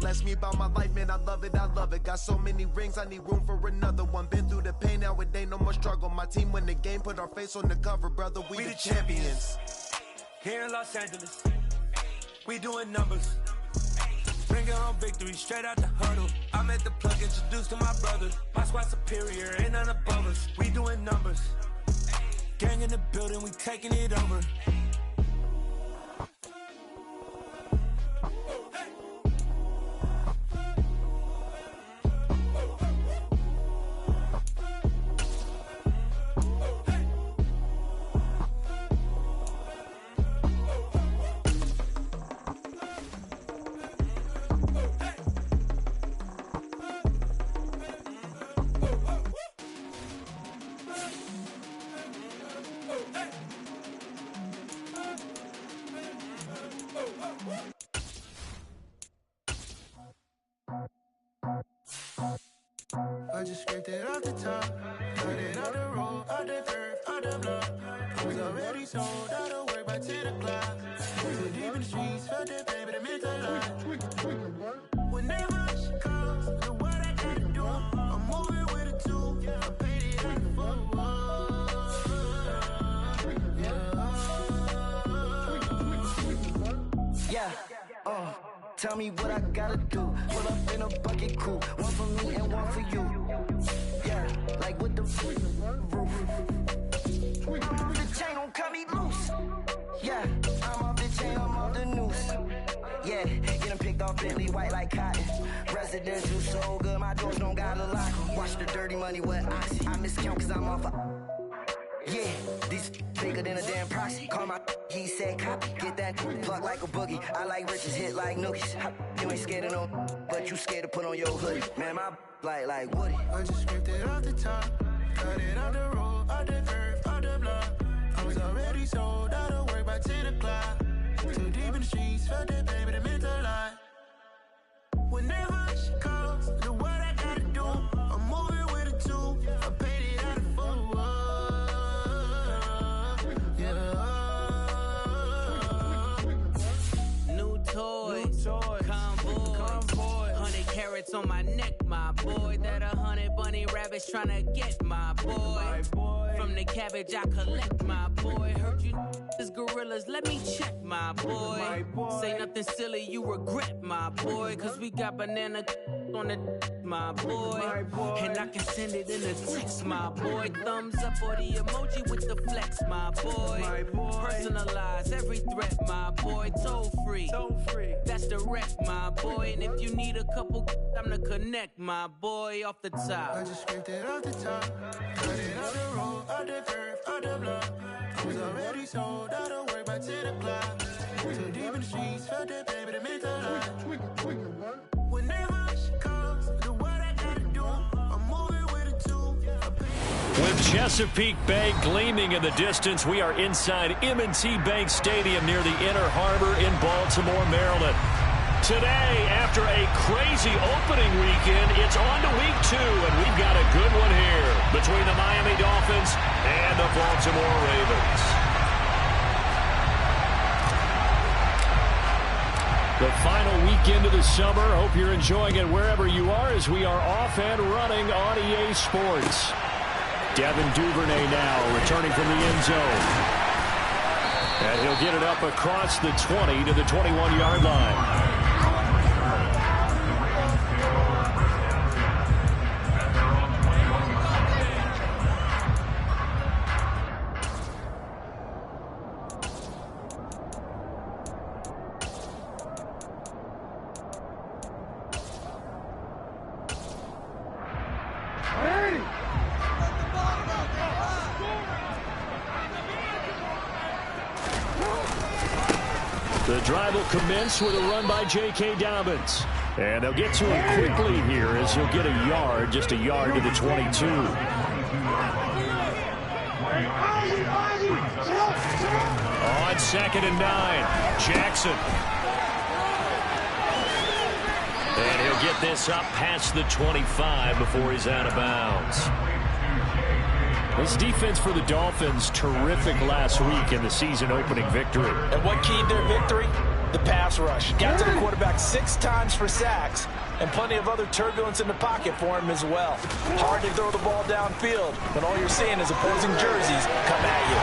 ask me about my life, man, I love it, I love it. Got so many rings, I need room for another one. Been through the pain, now it ain't no more struggle. My team win the game, put our face on the cover, brother, we the champions. Here in Los Angeles, we doing numbers. Bringing home victory straight out the huddle. I'm at the plug, introduced to my brothers. My squad superior, ain't none above us. We doing numbers. Gang in the building, we taking it over. I just scraped it off the top, cut it out the road, out the curve, out the block. I was already sold out of work by 10 o'clock. Too deep in the streets, felt that pain, but it meant a lot. Whenever she calls, the what I gotta do, I'm moving with a two. I paid it like a fool. Yeah, tell me what I gotta do. Pull up in a bucket crew, one for me and one for you. Yeah, like what the roof. I'm off the chain, don't cut me loose. Yeah, I'm off the chain, I'm off the noose. Yeah, getting picked off Bentley, white like cotton. Residential so good, my doors don't got a lock. Watch the dirty money with oxy. I miscount cause I'm off a... Yeah, these bigger than a damn proxy. Call my he said copy. Get that plug like a boogie. I like riches, hit like nookies. You ain't scared of no, but you scared to put on your hoodie. Man, my like Woody. I just scraped it off the top, cut it out the road, out the curve, out the block. I was already sold out of work by 10 o'clock. Too deep in the streets, felt that pain, but it meant a lot. Whenever she calls, the what I gotta do, I'm moving with a two. I paid it out of full. Toys, convoy, 100 carats on my neck, my boy. That 100 bunny rabbits tryna get my boy. From the cabbage I collect, my boy. Heard you is gorillas, let me check, my boy. Say nothing silly, you regret, my boy. Cause we got banana on the my boy. And I can send it in a text, my boy. Thumbs up or the emoji with the flex, my boy. Personalize every threat, my boy. Toll free. That's the wreck, my boy. And if you need a couple, I'm the connect, my boy, off the top. I just scraped it off the top, cut it out the road, out the curve, out the block. I was already sold out of work by 10 o'clock. Too deep in the streets, felt that pain, but it meant a lot. Whenever she calls, the what I gotta do, I'm moving with a two. With Chesapeake Bay gleaming in the distance, we are inside M&T Bank Stadium near the Inner Harbor in Baltimore, Maryland. Today, after a crazy opening weekend, it's on to week 2, and we've got a good one here between the Miami Dolphins and the Baltimore Ravens. The final weekend of the summer. Hope you're enjoying it wherever you are as we are off and running on EA Sports. Devin Duvernay now returning from the end zone. And he'll get it up across the 20 to the 21-yard line. The drive will commence with a run by J.K. Dobbins. And they'll get to him quickly here as he'll get a yard, just a yard to the 22. On 2nd and 9, Jackson. And he'll get this up past the 25 before he's out of bounds. This defense for the Dolphins, terrific last week in the season-opening victory. And what keyed their victory? The pass rush. Got to the quarterback 6 times for sacks, and plenty of other turbulence in the pocket for him as well. Hard to throw the ball downfield when all you're seeing is opposing jerseys come at you.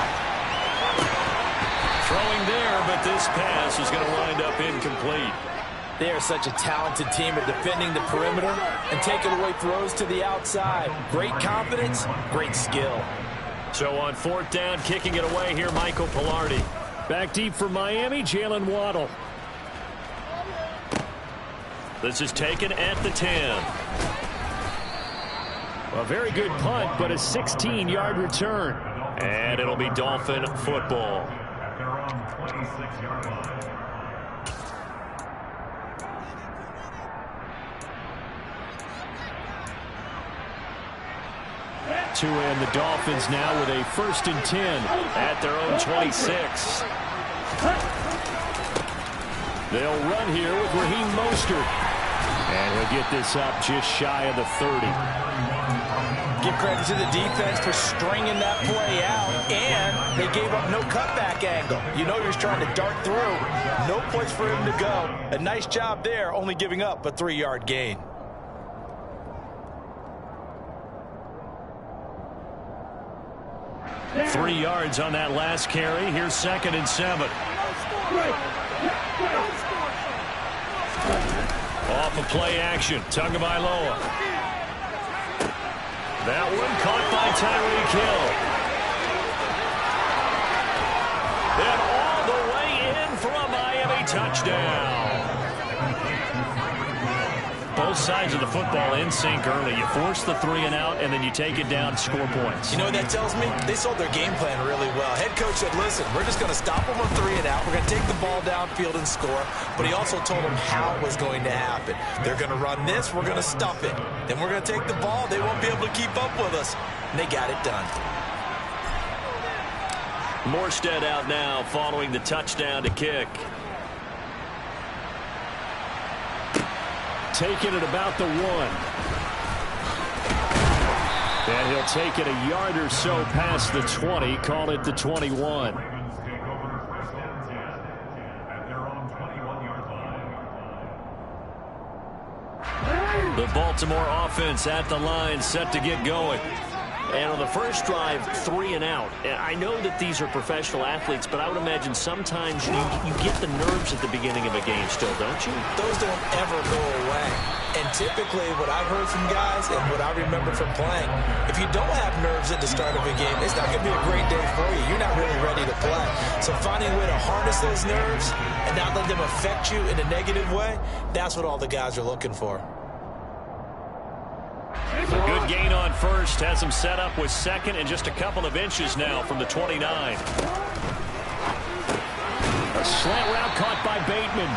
Throwing there, but this pass is going to wind up incomplete. They are such a talented team at defending the perimeter and taking away throws to the outside. Great confidence, great skill. So on 4th down, kicking it away here, Michael Pilardi. Back deep for Miami, Jalen Waddle. This is taken at the 10. A very good punt, but a 16-yard return. And it'll be Dolphin football. At their own 26-yard line. To end the Dolphins now with a 1st and 10 at their own 26. They'll run here with Raheem Mostert. And he'll get this up just shy of the 30. Give credit to the defense for stringing that play out, and they gave up no cutback angle. You know you're trying to dart through. No place for him to go. A nice job there, only giving up a 3-yard gain. Three yards on that last carry. Here's 2nd and 7. Off of play action. Tagovailoa. That one caught by Tyreek Hill. And all the way in for a Miami touchdown. Both sides of the football in sync early. You force the 3 and out, and then you take it down, score points. You know what that tells me? They sold their game plan really well. Head coach said, listen, we're just going to stop them on 3 and out. We're going to take the ball downfield and score. But he also told them how it was going to happen. They're going to run this. We're going to stuff it. Then we're going to take the ball. They won't be able to keep up with us. And they got it done. Morstead out now following the touchdown to kick. Taking it about the 1. And he'll take it a yard or so past the 20. Call it the 21. The Baltimore offense at the line, set to get going. And on the first drive, 3 and out. I know that these are professional athletes, but I would imagine sometimes you get the nerves at the beginning of a game still, don't you? Those don't ever go away. And typically what I've heard from guys and what I remember from playing, if you don't have nerves at the start of a game, it's not going to be a great day for you. You're not really ready to play. So finding a way to harness those nerves and not let them affect you in a negative way, that's what all the guys are looking for. A good gain on first. Has him set up with 2nd and just a couple of inches now from the 29. A slant route caught by Bateman.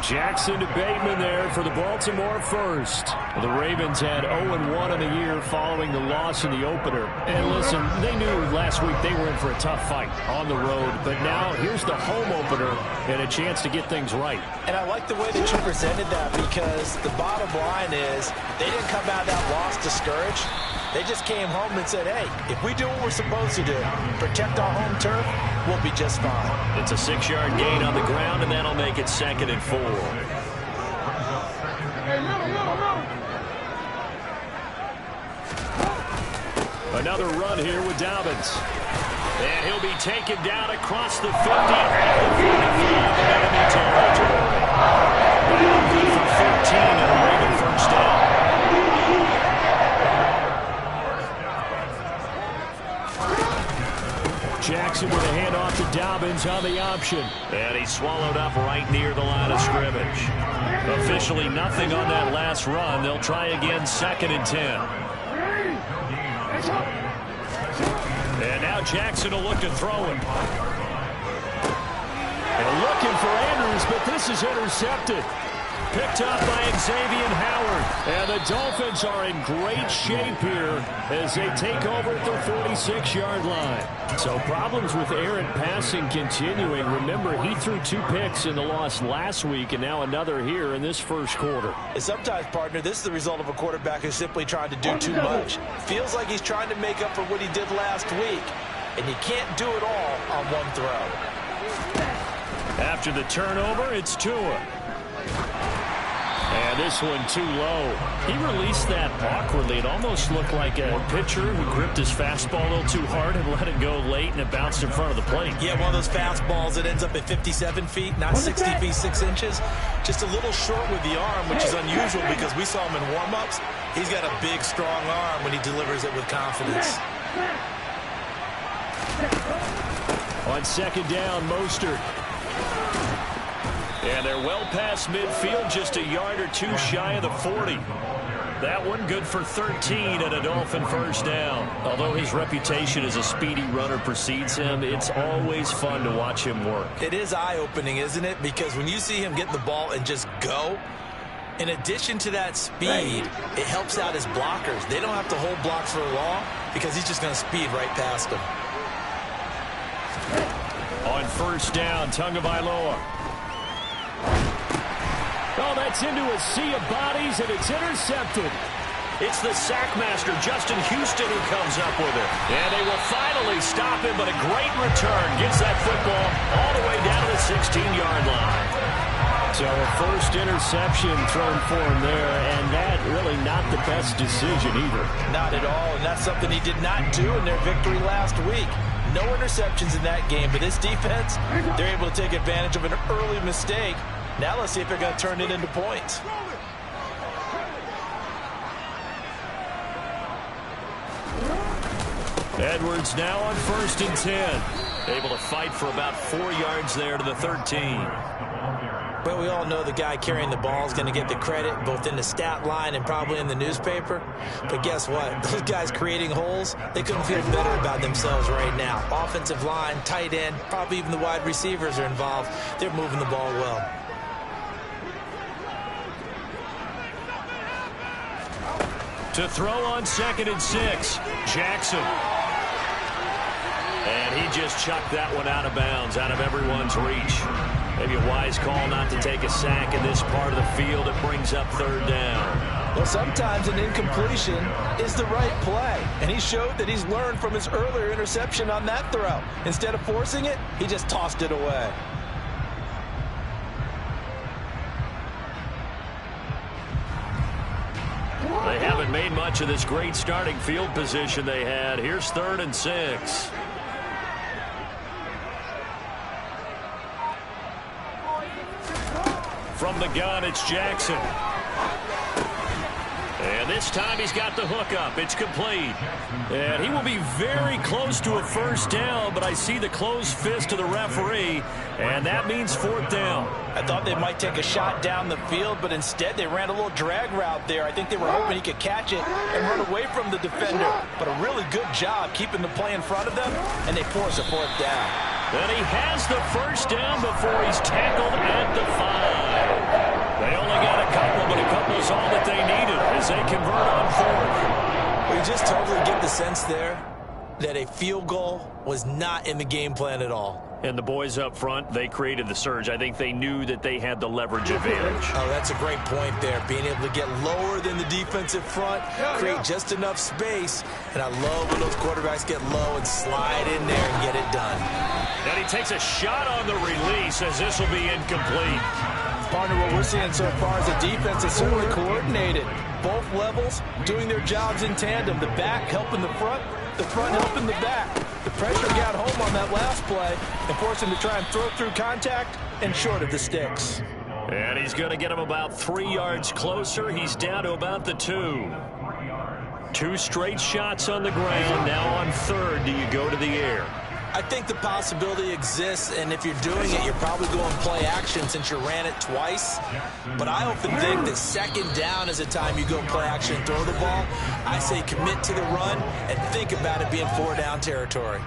Jackson to Bateman there for the Baltimore first. The Ravens had 0-1 in the year following the loss in the opener. And listen, they knew last week they were in for a tough fight on the road. But now here's the home opener and a chance to get things right. And I like the way that you presented that, because the bottom line is they didn't come out of that loss discouraged. They just came home and said, hey, if we do what we're supposed to do, protect our home turf, we'll be just fine. It's a 6-yard gain on the ground, and that'll make it 2nd and 4. Another run here with Dobbins. And he'll be taken down across the 50 at the 45 enemy territory. Good for 15 and a Raven first down. Jackson with a handoff to Dobbins on the option. And he's swallowed up right near the line of scrimmage. Officially nothing on that last run. They'll try again, 2nd and 10. And now Jackson will look to throw it. And looking for Andrews, but this is intercepted. Picked up by Xavier Howard. And the Dolphins are in great shape here as they take over at the 46-yard line. So problems with errant passing continuing. Remember, he threw 2 picks in the loss last week, and now another here in this first quarter. And sometimes, partner, this is the result of a quarterback who's simply trying to do too much. Feels like he's trying to make up for what he did last week, and you can't do it all on one throw. After the turnover, it's Tua. And this one too low. He released that awkwardly. It almost looked like a pitcher who gripped his fastball a little too hard and let it go late, and it bounced in front of the plate. Yeah, one of those fastballs that ends up at 57 feet, not 60 feet, 6 inches. Just a little short with the arm, which is unusual because we saw him in warm-ups. He's got a big, strong arm when he delivers it with confidence. On second down, Mostert. And they're well past midfield, just a yard or two shy of the 40. That one good for 13 and a Dolphin first down. Although his reputation as a speedy runner precedes him, it's always fun to watch him work. It is eye-opening, isn't it? Because when you see him get the ball and just go, in addition to that speed, it helps out his blockers. They don't have to hold blocks for long because he's just going to speed right past them. On first down, Tagovailoa. Oh, that's into a sea of bodies, and it's intercepted. It's the sackmaster, Justin Houston, who comes up with it. And they will finally stop him, but a great return gets that football all the way down to the 16-yard line. So a first interception thrown for him there, and that really not the best decision either. Not at all, and that's something he did not do in their victory last week. No interceptions in that game, but this defense, they're able to take advantage of an early mistake. Now let's see if they're going to turn it into points. Edwards now on first and 10. Able to fight for about 4 yards there to the 13. But we all know the guy carrying the ball is going to get the credit both in the stat line and probably in the newspaper. But guess what? Those guys creating holes, they couldn't feel better about themselves right now. Offensive line, tight end, probably even the wide receivers are involved. They're moving the ball well. To throw on second and 6, Jackson. And he just chucked that one out of bounds, out of everyone's reach. Maybe a wise call not to take a sack in this part of the field. It brings up third down. Well, sometimes an incompletion is the right play. And he showed that he's learned from his earlier interception on that throw. Instead of forcing it, he just tossed it away. They haven't made much of this great starting field position they had. Here's third and 6. From the gun, it's Jackson. And this time he's got the hook up. It's complete. And he will be very close to a first down, but I see the closed fist of the referee, and that means fourth down. I thought they might take a shot down the field, but instead they ran a little drag route there. I think they were hoping he could catch it and run away from the defender. But a really good job keeping the play in front of them, and they force a fourth down. And he has the first down before he's tackled at the 5. They only got a couple, but a couple is all that they needed as they convert on fourth. We just totally get the sense there that a field goal was not in the game plan at all. And the boys up front, they created the surge. I think they knew that they had the leverage advantage. Oh, that's a great point there. Being able to get lower than the defensive front, create just enough space. And I love when those quarterbacks get low and slide in there and get it done. And he takes a shot on the release as this will be incomplete. Partner, what we're seeing so far is a defense that's certainly coordinated. Both levels doing their jobs in tandem. The back helping the front helping the back. The pressure got home on that last play and forced him to try and throw through contact and short of the sticks. And he's going to get him about 3 yards closer. He's down to about the 2. 2 straight shots on the ground. Now on third, do you go to the air? I think the possibility exists, and if you're doing it, you're probably going play action since you ran it twice. But I often think that second down is the time you go play action and throw the ball. I say commit to the run and think about it being 4-down territory.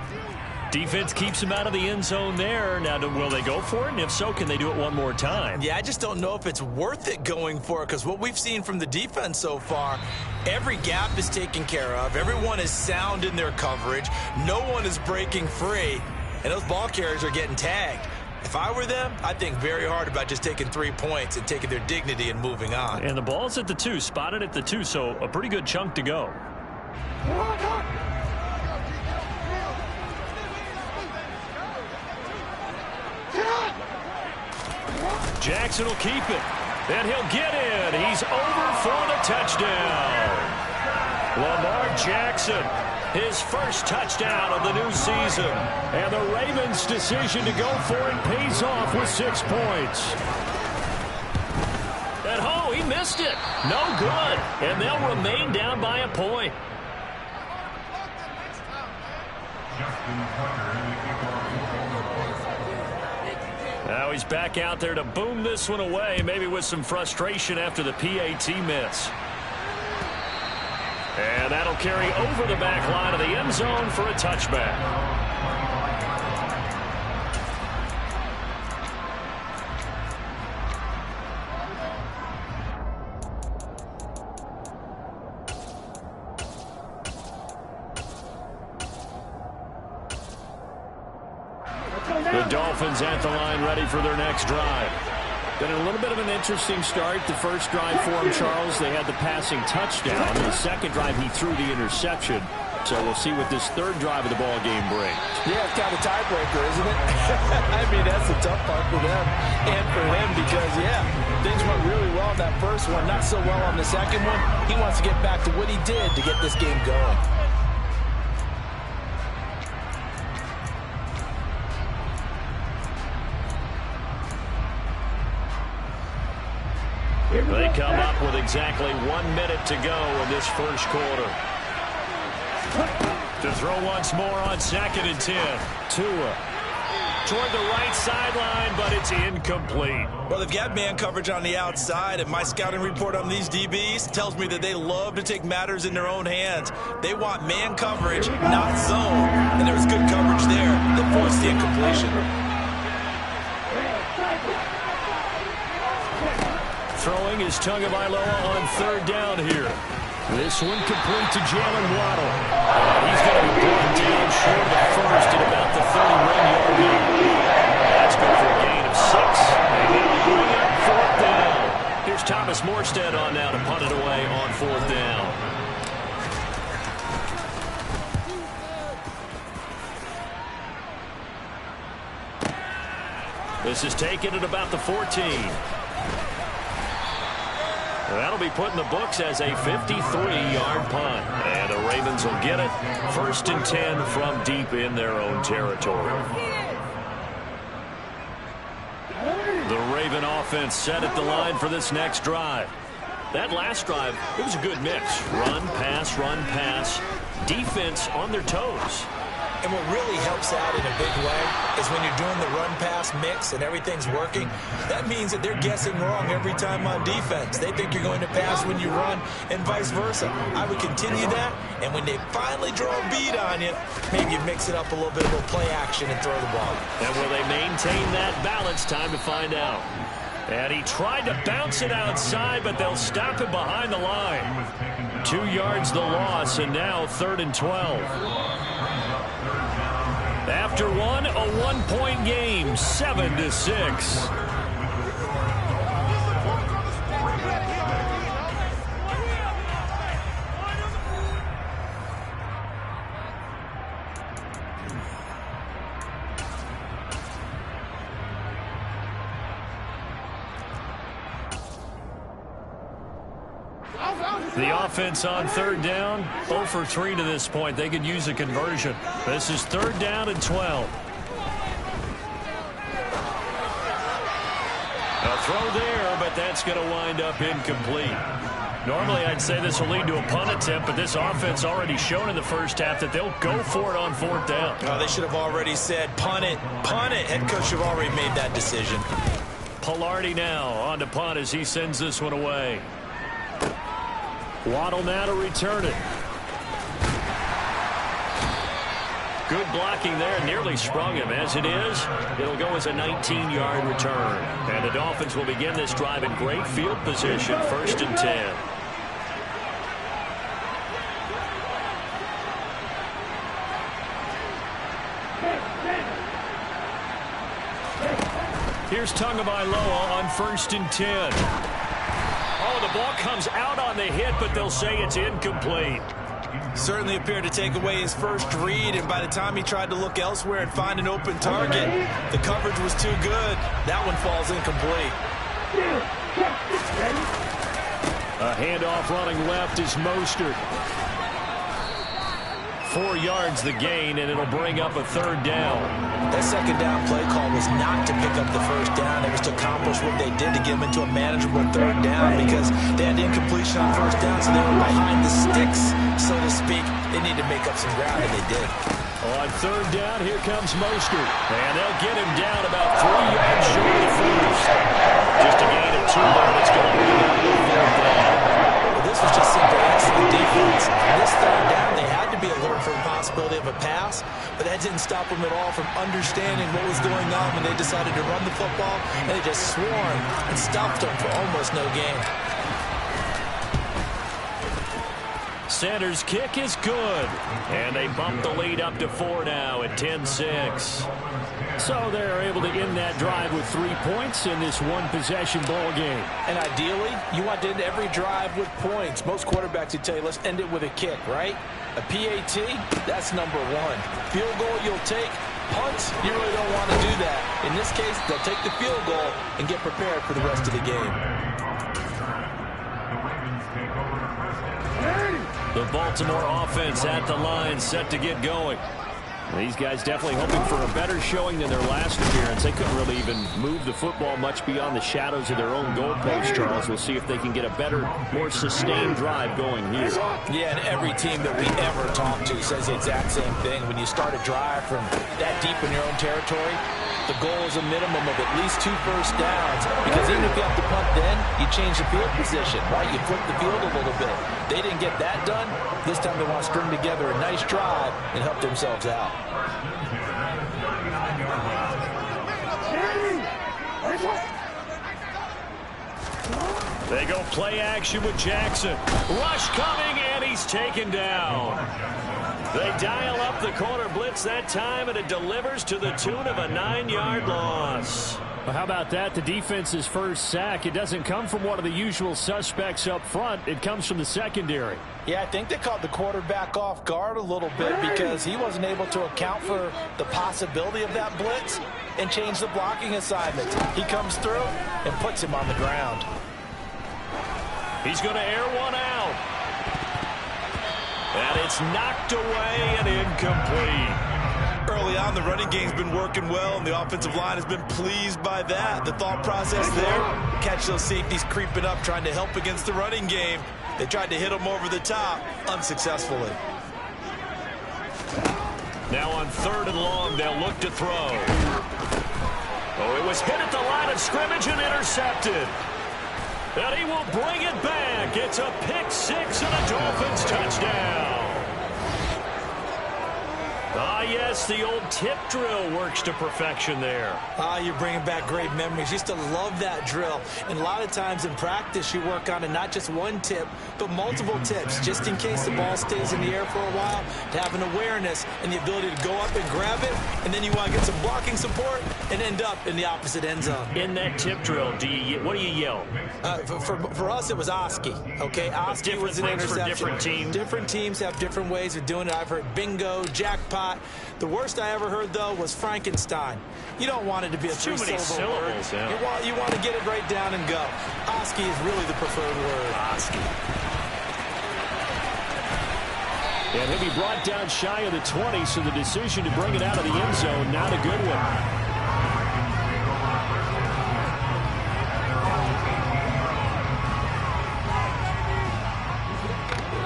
Defense keeps him out of the end zone there. Now, will they go for it? And if so, can they do it one more time? Yeah, I just don't know if it's worth it going for it, because what we've seen from the defense so far, every gap is taken care of. Everyone is sound in their coverage. No one is breaking free, and those ball carriers are getting tagged. If I were them, I'd think very hard about just taking 3 points and taking their dignity and moving on. And the ball's at the 2, spotted at the 2, so a pretty good chunk to go. Jackson will keep it. And he'll get in. He's over for the touchdown. Lamar Jackson, his first touchdown of the new season. And the Ravens' decision to go for it pays off with 6 points. At home, he missed it. No good. And they'll remain down by a point. Now he's back out there to boom this one away, maybe with some frustration after the PAT miss. And that'll carry over the back line of the end zone for a touchback. The Dolphins at the line, ready for their next drive. Been a little bit of an interesting start. The first drive for him, Charles, they had the passing touchdown. In the second drive, he threw the interception. So we'll see what this third drive of the ball game brings. Yeah, it's kind of a tiebreaker, isn't it? I mean, that's the tough part for them and for him because, yeah, things went really well in that first one, not so well on the second one. He wants to get back to what he did to get this game going. They come up with exactly 1 minute to go in this first quarter. To throw once more on 2nd and 10. Tua toward the right sideline, but it's incomplete. Well, they've got man coverage on the outside, and my scouting report on these DBs tells me that they love to take matters in their own hands. They want man coverage, not zone, and there was good coverage there that forced the incompletion. Throwing is Tagovailoa on 3rd down here. This one complete to Jalen Waddle. And he's going to be brought down short of the first at about the 31-yard line. That's good for a gain of 6. And they'll bring up 4th down. Here's Thomas Morstead on now to punt it away on 4th down. This is taken at about the 14. That'll be put in the books as a 53-yard punt. And the Ravens will get it. 1st and 10 from deep in their own territory. The Raven offense set at the line for this next drive. That last drive, it was a good mix. Run, pass. Defense on their toes. And what really helps out in a big way is when you're doing the run-pass mix and everything's working, that means that they're guessing wrong every time on defense. They think you're going to pass when you run and vice versa. I would continue that, and when they finally draw a bead on you, maybe you mix it up a little bit, a little play action and throw the ball. And will they maintain that balance? Time to find out. And he tried to bounce it outside, but they'll stop it behind the line. 2 yards the loss, and now 3rd and 12. After one, a 1-point game, 7-6. The offense on 3rd down, 0 for 3 to this point. They could use a conversion. This is 3rd down and 12. A throw there, but that's going to wind up incomplete. Normally, I'd say this will lead to a punt attempt, but this offense already shown in the first half that they'll go for it on 4th down. Oh, they should have already said, punt it, punt it. Head coach should have already made that decision. Pilardi now on to punt as he sends this one away. Waddle now to return it. Good blocking there. Nearly sprung him. As it is, it'll go as a 19-yard return. And the Dolphins will begin this drive in great field position. 1st and 10. Here's Tagovailoa on 1st and 10. Oh, the ball comes out on the hit, but they'll say it's incomplete. Certainly appeared to take away his first read, and by the time he tried to look elsewhere and find an open target, the coverage was too good. That one falls incomplete. A handoff running left is Mostert. 4 yards the gain, and it'll bring up a third down. That second down play call was not to pick up the first down. It was to accomplish what they did to get them into a manageable third down because they had incompletion on first down, so they were behind the sticks, so to speak. They needed to make up some ground, and they did. On third down, here comes Mostert. And they'll get him down about 3 yards short of the first. Just a gain of 2 there. It's going to bring up the third down. Well, this was just simply excellent defense. This third down, they had to be alert for the possibility of a pass, but that didn't stop them at all from understanding what was going on when they decided to run the football, and they just swarmed and stuffed them for almost no gain. Center's kick is good. And they bump the lead up to 4 now at 10-6. So they're able to end that drive with 3 points in this one-possession ball game. And ideally, you want to end every drive with points. Most quarterbacks would tell you, let's end it with a kick, right? A PAT, that's number 1. Field goal you'll take. Punts, you really don't want to do that. In this case, they'll take the field goal and get prepared for the rest of the game. The Baltimore offense at the line, set to get going. These guys definitely hoping for a better showing than their last appearance. They couldn't really even move the football much beyond the shadows of their own goalpost, Charles. We'll see if they can get a better, more sustained drive going here. Yeah, and every team that we ever talk to says the exact same thing. When you start a drive from that deep in your own territory, the goal is a minimum of at least 2 first downs, because even if you have to punt then, you change the field position, right? You flip the field a little bit. They didn't get that done. This time they want to string together a nice drive and help themselves out. They go play action with Jackson. Rush coming, and he's taken down. They dial up the corner blitz that time, and it delivers to the tune of a 9-yard loss. Well, how about that? The defense's first sack. It doesn't come from one of the usual suspects up front. It comes from the secondary. Yeah, I think they caught the quarterback off guard a little bit because he wasn't able to account for the possibility of that blitz and change the blocking assignment. He comes through and puts him on the ground. He's going to air one out. And it's knocked away and incomplete. Early on, the running game's been working well, and the offensive line has been pleased by that. The thought process there, catch those safeties creeping up, trying to help against the running game. They tried to hit them over the top, unsuccessfully. Now on 3rd and long, they'll look to throw. Oh, it was hit at the line of scrimmage and intercepted. And he will bring it back. It's a pick 6 and a Dolphins touchdown. Ah, yes, the old tip drill works to perfection there. Ah, you're bringing back great memories. Used to love that drill. And a lot of times in practice, you work on it, not just one tip, but multiple tips, just in case the ball stays in the air for a while, to have an awareness and the ability to go up and grab it, and then you want to get some blocking support and end up in the opposite end zone. In that tip drill, what do you yell? For us, it was Oski, okay? Oski was an interception. For different teams. Different teams have different ways of doing it. I've heard bingo, jackpot. The worst I ever heard, though, was Frankenstein. You don't want it to be a three-syllable word. Yeah. You want to get it right down and go. Oski is really the preferred word. Oski. And he'll be brought down shy of the 20, so the decision to bring it out of the end zone, not a good one.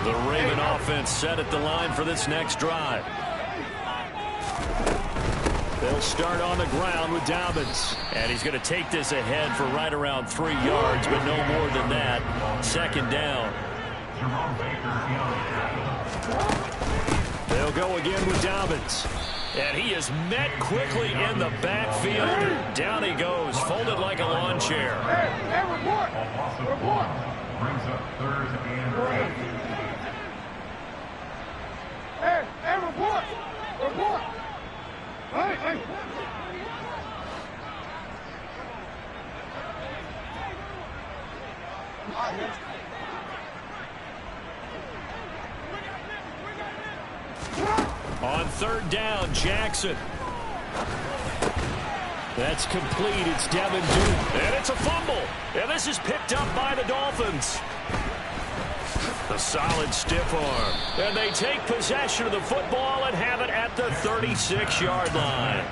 The Raven offense set at the line for this next drive. They'll start on the ground with Dobbins. And he's going to take this ahead for right around 3 yards, but no more than that. 2nd down. They'll go again with Dobbins. And he is met quickly in the backfield. Down he goes, folded like a lawn chair. Hey, report! Report! Brings up 3rd and 8. Hey, report! Report! Hey! On 3rd down, Jackson. That's complete. It's Devin Duke. And it's a fumble. And this is picked up by the Dolphins. A solid stiff arm. And they take possession of the football and have it at the 36-yard line.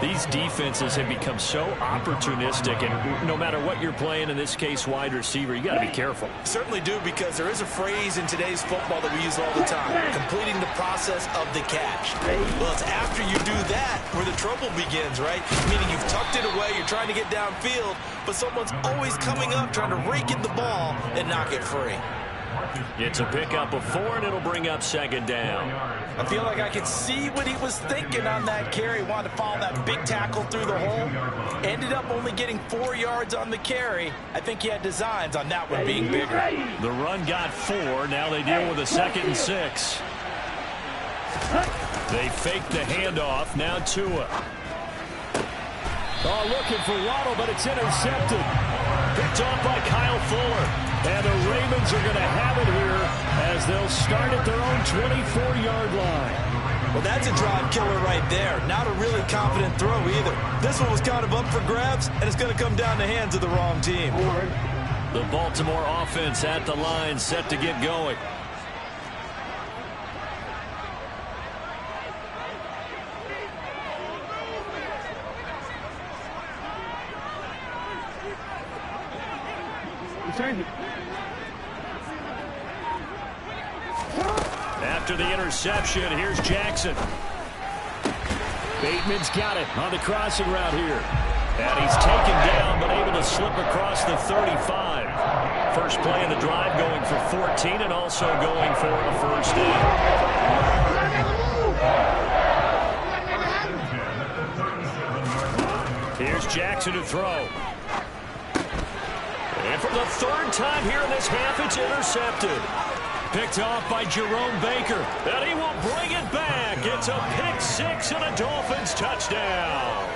These defenses have become so opportunistic, and no matter what you're playing, in this case wide receiver, you got to be careful. Certainly do, because there is a phrase in today's football that we use all the time: completing the process of the catch. Well, it's after you do that where the trouble begins, right? Meaning you've tucked it away, you're trying to get downfield, but someone's always coming up trying to rake in the ball and knock it free. It's a pickup of 4, and it'll bring up second down. I feel like I could see what he was thinking on that carry. Wanted to follow that big tackle through the hole. Ended up only getting 4 yards on the carry. I think he had designs on that one being bigger. The run got 4. Now they deal with a 2nd and 6. They fake the handoff. Now Tua. Oh, looking for Waddle, but it's intercepted. Picked off by Kyle Fuller. And the Ravens are going to have it here as they'll start at their own 24-yard line. Well, that's a drive killer right there. Not a really confident throw either. This one was kind of up for grabs, and it's going to come down the hands of the wrong team. The Baltimore offense at the line, set to get going. After the interception, here's Jackson. Bateman's got it on the crossing route here. And he's taken down, but able to slip across the 35. First play of the drive, going for 14, and also going for a first down. Here's Jackson to throw. And for the 3rd time here in this half, it's intercepted. Picked off by Jerome Baker. And he will bring it back. It's a pick 6 and a Dolphins touchdown.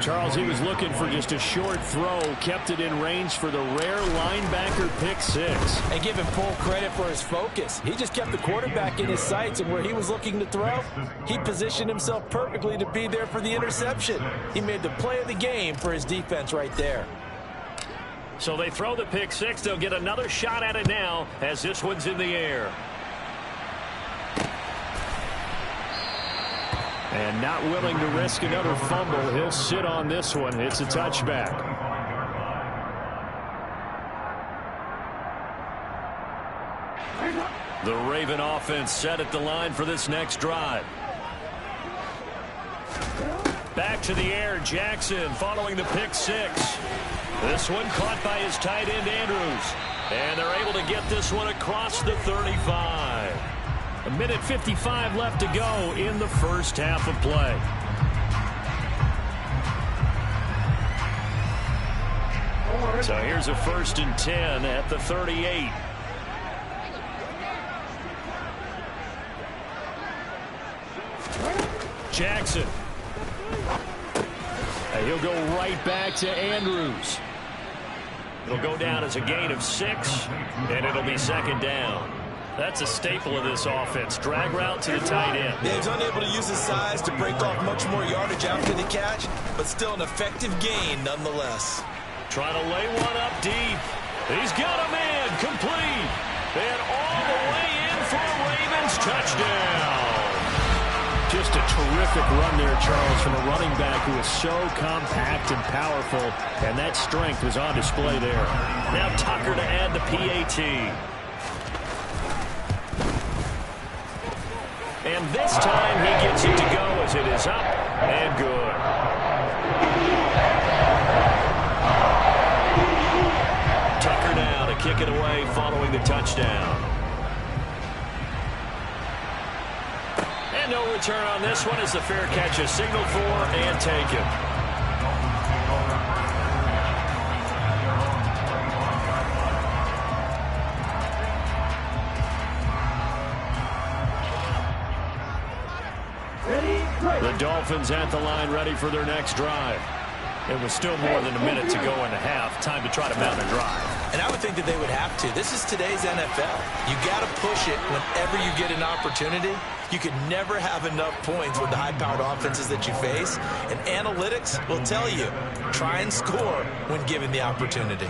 Charles, he was looking for just a short throw. Kept it in range for the rare linebacker pick 6. And give him full credit for his focus. He just kept the quarterback in his sights, and where he was looking to throw, he positioned himself perfectly to be there for the interception. He made the play of the game for his defense right there. So they throw the pick 6. They'll get another shot at it now as this one's in the air. And not willing to risk another fumble. He'll sit on this one. It's a touchback. The Raven offense set at the line for this next drive. Back to the air, Jackson following the pick 6. This one caught by his tight end, Andrews. And they're able to get this one across the 35. A minute 55 left to go in the first half of play. So here's a 1st and 10 at the 38. Jackson. And he'll go right back to Andrews. It'll go down as a gain of 6, and it'll be 2nd down. That's a staple of this offense. Drag route to the tight end. Yeah, he's unable to use his size to break off much more yardage after the catch, but still an effective gain nonetheless. Trying to lay one up deep. He's got a man complete. And all the way in for a Ravens touchdown. Just a terrific run there, Charles, from a running back who is so compact and powerful, and that strength was on display there. Now Tucker to add the PAT. And this time he gets it to go as it is up and good. Tucker now to kick it away following the touchdown. And no return on this one as the fair catch is signaled for and taken. The Dolphins at the line ready for their next drive. It was still more than a minute to go in the half. Time to try to mount a drive. And I would think think that they would have to. This is today's NFL. You got to push it whenever you get an opportunity. You can never have enough points with the high-powered offenses that you face. And analytics will tell you, try and score when given the opportunity.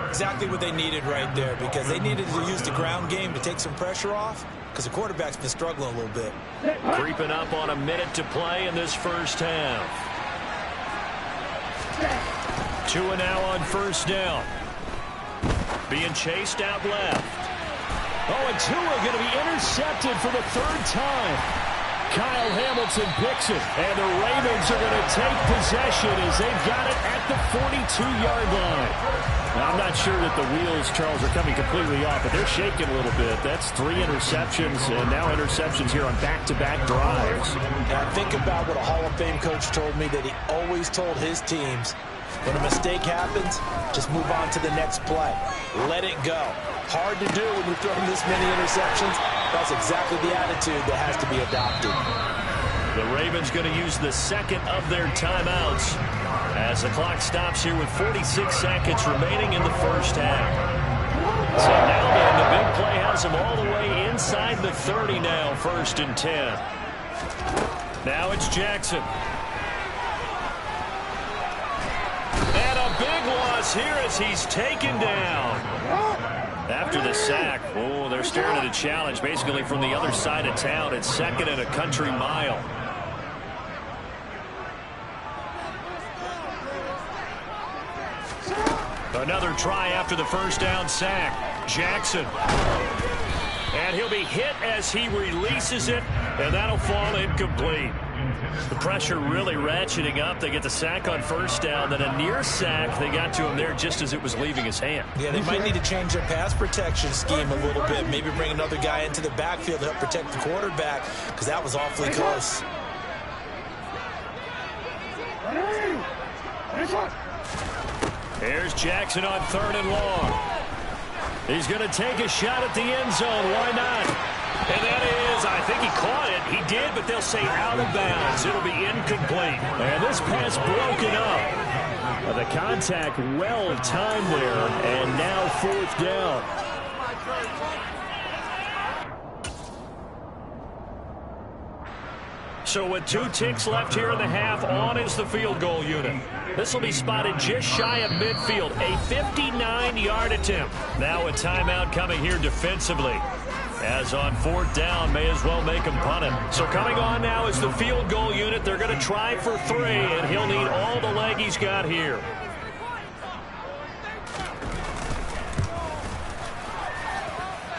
Exactly what they needed right there, because they needed to use the ground game to take some pressure off, because the quarterback's been struggling a little bit. Creeping up on a minute to play in this first half. Tua now on first down. Being chased out left. Oh, and Tua going to be intercepted for the third time. Kyle Hamilton picks it, and the Ravens are going to take possession as they've got it at the 42-yard line. Now, I'm not sure that the wheels, Charles, are coming completely off, but they're shaking a little bit. That's 3 interceptions, and now interceptions here on back-to-back drives. Now, think about what a Hall of Fame coach told me, that he always told his teams, when a mistake happens, just move on to the next play. Let it go. Hard to do when you're throwing this many interceptions. That's exactly the attitude that has to be adopted. The Ravens going to use the second of their timeouts as the clock stops here with 46 seconds remaining in the first half. So now then, the big play has them all the way inside the 30 now, 1st and 10. Now it's Jackson. And a big loss here as he's taken down. After the sack, oh, they're staring at a challenge basically from the other side of town. It's 2nd and a country mile. Another try after the first down sack. Jackson. And he'll be hit as he releases it, and that'll fall incomplete. The pressure really ratcheting up. They get the sack on first down, then a near sack. They got to him there just as it was leaving his hand. Yeah, they might need to change their pass protection scheme a little bit. Maybe bring another guy into the backfield to help protect the quarterback, because that was awfully close. Here's Jackson on 3rd and long. He's going to take a shot at the end zone. Why not? And that is, I think he caught it. He did, but they'll say out of bounds. It'll be incomplete. And this pass broken up. The contact well timed there, and now 4th down. So with 2 ticks left here in the half, on is the field goal unit. This will be spotted just shy of midfield, a 59-yard attempt. Now a timeout coming here defensively. As on 4th down, may as well make him punt it. So coming on now is the field goal unit. They're going to try for 3, and he'll need all the leg he's got here.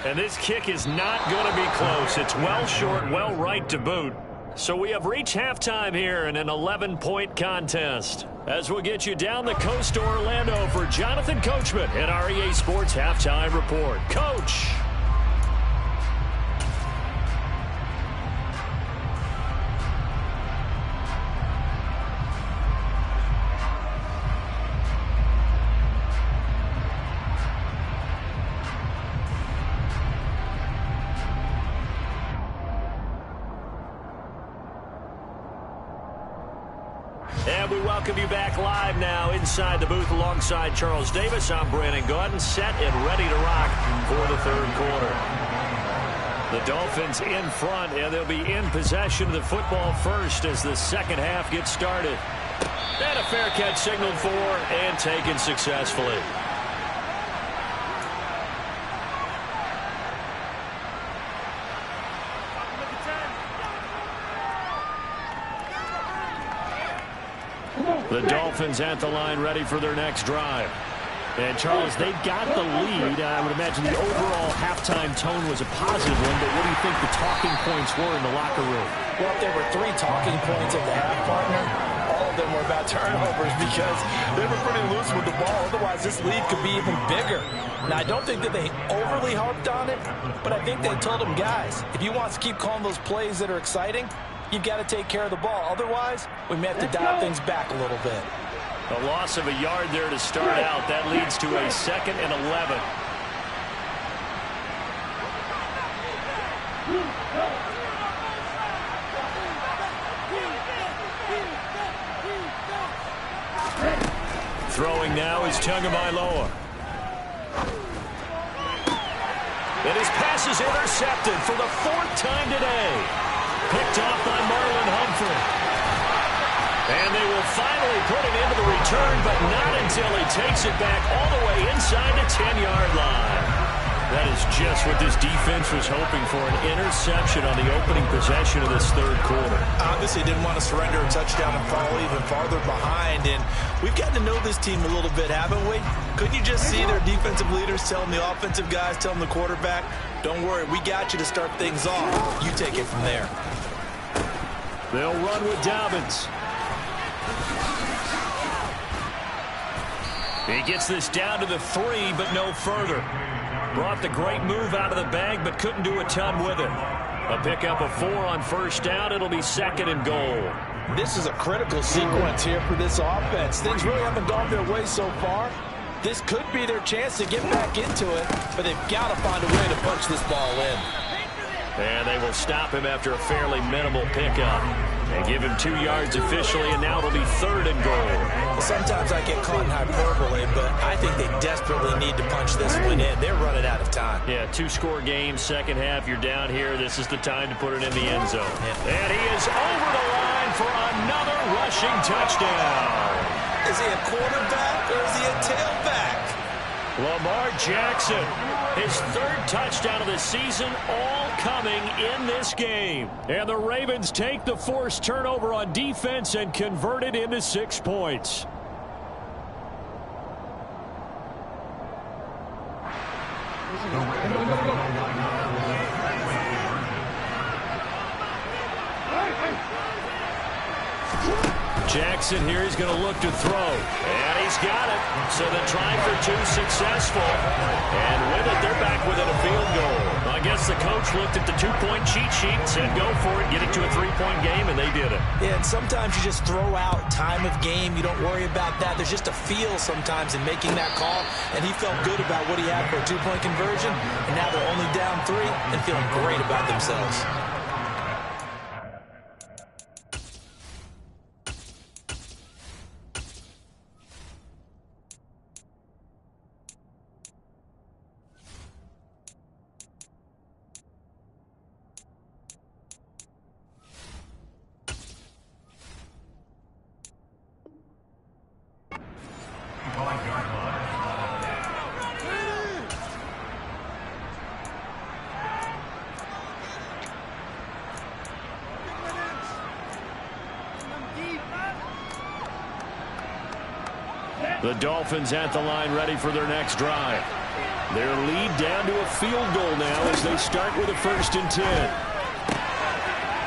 And this kick is not going to be close. It's well short, well right to boot. So we have reached halftime here in an 11-point contest. As we'll get you down the coast to Orlando for Jonathan Coachman in our EA Sports Halftime Report. Coach. And we welcome you back live now inside the booth alongside Charles Davis. I'm Brandon Gaudin, set and ready to rock for the 3rd quarter. The Dolphins in front, and they'll be in possession of the football first as the second half gets started. And a fair catch signaled for and taken successfully. The Dolphins at the line ready for their next drive. And, Charles, they've got the lead. I would imagine the overall halftime tone was a positive one, but what do you think the talking points were in the locker room? Well, if there were 3 talking points of the half, partner, all of them were about turnovers because they were pretty loose with the ball. Otherwise, this lead could be even bigger. Now, I don't think that they overly harped on it, but I think they told them, guys, if you want to keep calling those plays that are exciting, you've got to take care of the ball. Otherwise, we may have to dial things back a little bit. A loss of a yard there to start out. That leads to a 2nd and 11. Throwing now is Tagovailoa. pass is intercepted for the 4th time today. Picked off by Marlon Humphrey. And they will finally put it into the return, but not until he takes it back all the way inside the 10-yard line. That is just what this defense was hoping for, an interception on the opening possession of this third quarter. Obviously didn't want to surrender a touchdown and fall even farther behind, and we've gotten to know this team a little bit, haven't we? Couldn't you just see their defensive leaders telling the offensive guys, telling the quarterback, don't worry, we got you to start things off. You take it from there. They'll run with Dobbins. He gets this down to the 3, but no further. Brought the great move out of the bag, but couldn't do a ton with it. A pickup of 4 on first down. It'll be 2nd and goal. This is a critical sequence here for this offense. Things really haven't gone their way so far. This could be their chance to get back into it, but they've got to find a way to punch this ball in. And they will stop him after a fairly minimal pickup. And give him 2 yards officially, and now it'll be 3rd and goal. Well, sometimes I get caught in hyperbole, but I think they desperately need to punch this one in. They're running out of time. Yeah, 2-score game, second half, you're down here. This is the time to put it in the end zone. Yeah. And he is over the line for another rushing touchdown. Is he a quarterback or is he a tailback? Lamar Jackson, his 3rd touchdown of the season, all coming in this game. And the Ravens take the forced turnover on defense and convert it into 6 points. Jackson here is going to look to throw. And he's got it. So the try for 2 successful. And with it, they're back within a field goal. I guess the coach looked at the 2-point cheat sheet and said, go for it, get it to a 3-point game, and they did it. Yeah, and sometimes you just throw out time of game. You don't worry about that. There's just a feel sometimes in making that call. And he felt good about what he had for a 2-point conversion. And now they're only down 3 and feeling great about themselves. The Dolphins at the line ready for their next drive. Their lead down to a field goal now as they start with a 1st and 10.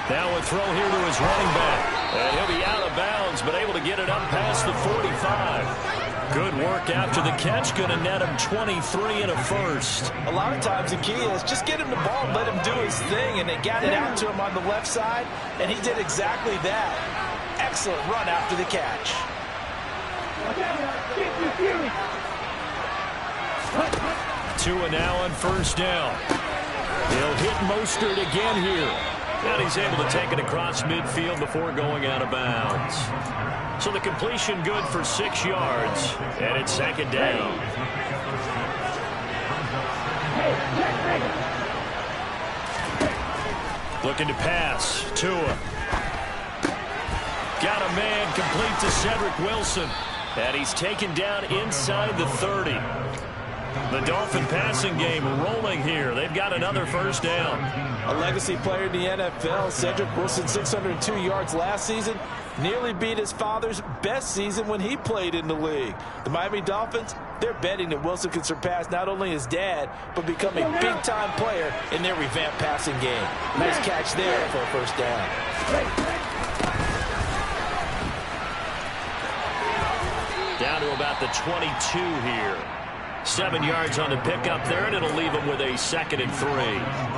Now a throw here to his running back. And he'll be out of bounds, but able to get it up past the 45. Good work after the catch. Going to net him 23 and a 1st. A lot of times the key is just get him the ball, let him do his thing, and they got it out to him on the left side, and he did exactly that. Excellent run after the catch. 2 and now on first down. He'll hit Mostert again here. And he's able to take it across midfield before going out of bounds. So the completion good for 6 yards. And it's 2nd down. Looking to pass. Tua. Got a man complete to Cedric Wilson. And he's taken down inside the 30. The Dolphin passing game rolling here. They've got another first down. A legacy player in the NFL, Cedric Wilson, 602 yards last season. Nearly beat his father's best season when he played in the league. The Miami Dolphins, they're betting that Wilson can surpass not only his dad, but become a big-time player in their revamped passing game. Nice catch there for a first down. Down to about the 22 here. 7 yards on the pickup there, and it'll leave them with a 2nd and 3.